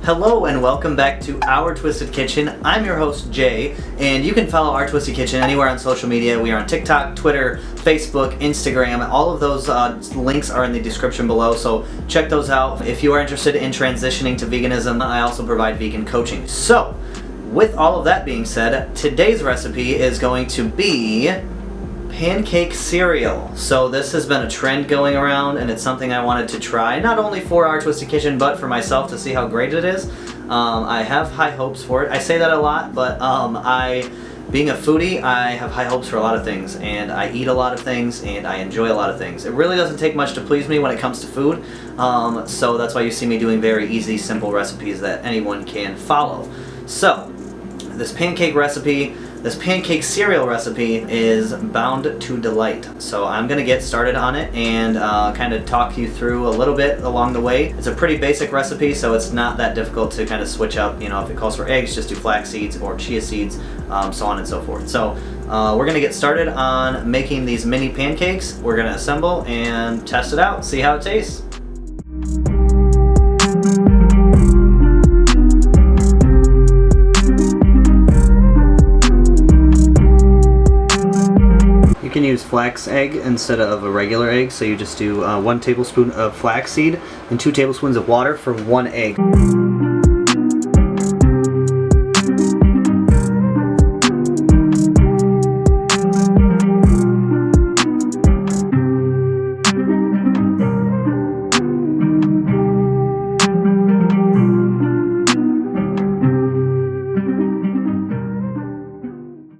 Hello and welcome back to Our Twisted Kitchen. I'm your host Jay, and you can follow Our Twisted Kitchen anywhere on social media. We are on TikTok, Twitter, Facebook, Instagram. All of those links are in the description below, so check those out. If you are interested in transitioning to veganism, I also provide vegan coaching. So, with all of that being said, today's recipe is going to be pancake cereal. So this has been a trend going around, and it's something I wanted to try, not only for Our Twisted Kitchen, but for myself to see how great it is. I have high hopes for it. I say that a lot, but being a foodie, I have high hopes for a lot of things, and I eat a lot of things, and I enjoy a lot of things. It really doesn't take much to please me when it comes to food, so that's why you see me doing very easy, simple recipes that anyone can follow. So, this pancake cereal recipe is bound to delight. So I'm gonna get started on it and kind of talk you through a little bit along the way. It's a pretty basic recipe, so it's not that difficult to kind of switch up. You know, if it calls for eggs, just do flax seeds or chia seeds, so on and so forth. So we're gonna get started on making these mini pancakes. We're gonna assemble and test it out, see how it tastes. You can use flax egg instead of a regular egg, so you just do 1 tablespoon of flax seed and 2 tablespoons of water for 1 egg.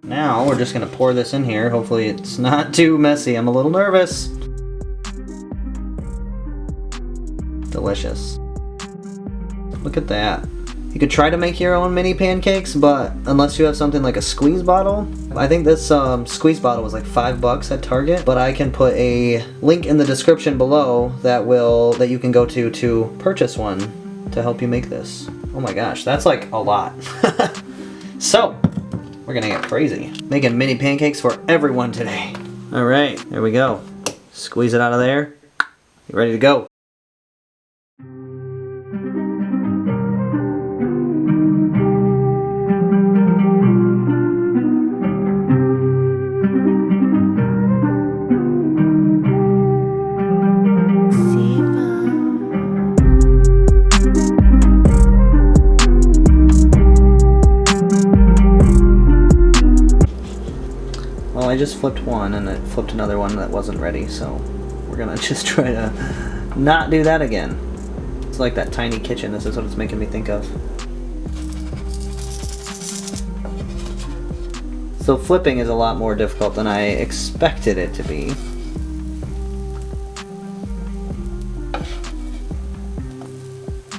Now we're just going to pour this in here. Hopefully it's not too messy. I'm a little nervous. Delicious. Look at that. You could try to make your own mini pancakes, but unless you have something like a squeeze bottle. I think this squeeze bottle was like $5 at Target, but I can put a link in the description below that you can go to purchase one to help you make this. Oh my gosh, that's like a lot. So, we're gonna get crazy. Making mini pancakes for everyone today. All right, there we go. Squeeze it out of there. Get ready to go. Well, I just flipped one and it flipped another one that wasn't ready, so we're gonna just try to not do that again. It's like that tiny kitchen. This is what it's making me think of. So flipping is a lot more difficult than I expected it to be.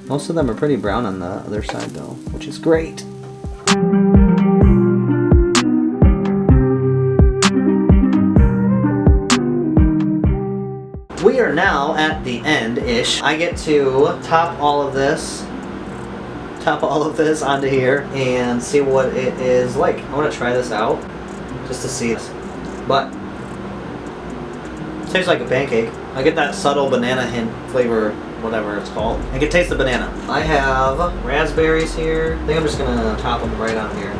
Most of them are pretty brown on the other side though, which is great. We are now at the end-ish. I get to top all of this onto here and see what it is like. I want to try this out just to see this. But it tastes like a pancake. I get that subtle banana hint flavor, whatever it's called. I can taste the banana. I have raspberries here. I think I'm just gonna top them right on here.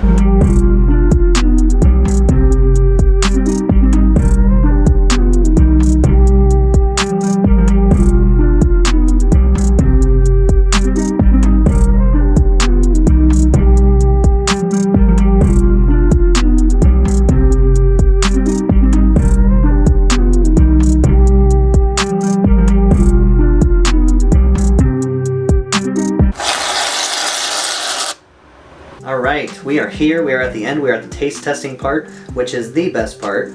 Alright, we are here, we are at the end, we are at the taste testing part, which is the best part,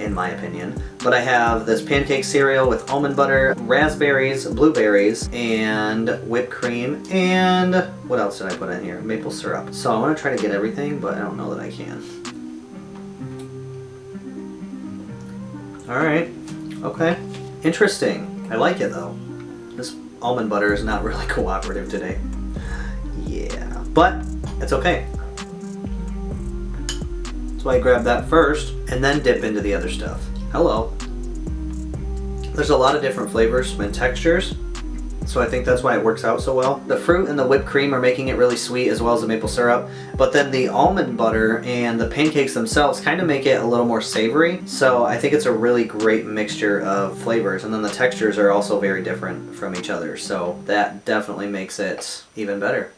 in my opinion. But I have this pancake cereal with almond butter, raspberries, blueberries, and whipped cream, and what else did I put in here? Maple syrup. So I want to try to get everything, but I don't know that I can. Alright, okay. Interesting. I like it though. This almond butter is not really cooperative today. Yeah, but it's okay. That's why I grab that first and then dip into the other stuff. Hello. There's a lot of different flavors and textures, so I think that's why it works out so well. The fruit and the whipped cream are making it really sweet, as well as the maple syrup, but then the almond butter and the pancakes themselves kind of make it a little more savory, so I think it's a really great mixture of flavors, and then the textures are also very different from each other, so that definitely makes it even better.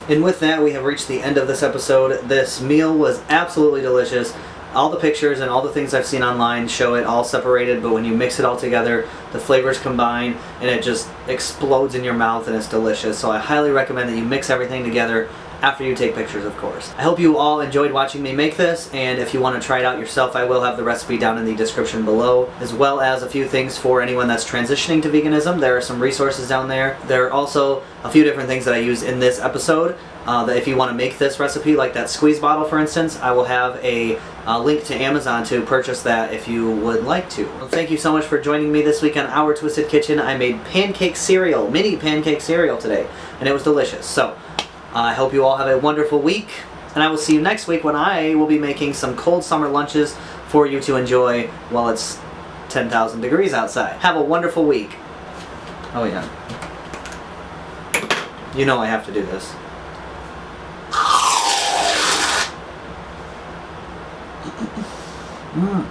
And with that, we have reached the end of this episode. This meal was absolutely delicious. All the pictures and all the things I've seen online show it all separated, but when you mix it all together, the flavors combine and it just explodes in your mouth and it's delicious. So I highly recommend that you mix everything together after you take pictures, of course. I hope you all enjoyed watching me make this, and if you want to try it out yourself, I will have the recipe down in the description below, as well as a few things for anyone that's transitioning to veganism. There are some resources down there. There are also a few different things that I use in this episode. That if you want to make this recipe, like that squeeze bottle for instance, I will have a link to Amazon to purchase that if you would like to. Well, thank you so much for joining me this week on Our Twisted Kitchen. I made pancake cereal, mini pancake cereal today, and it was delicious. So I hope you all have a wonderful week, and I will see you next week when I will be making some cold summer lunches for you to enjoy while it's 10,000 degrees outside. Have a wonderful week. Oh yeah. You know I have to do this. Mmm.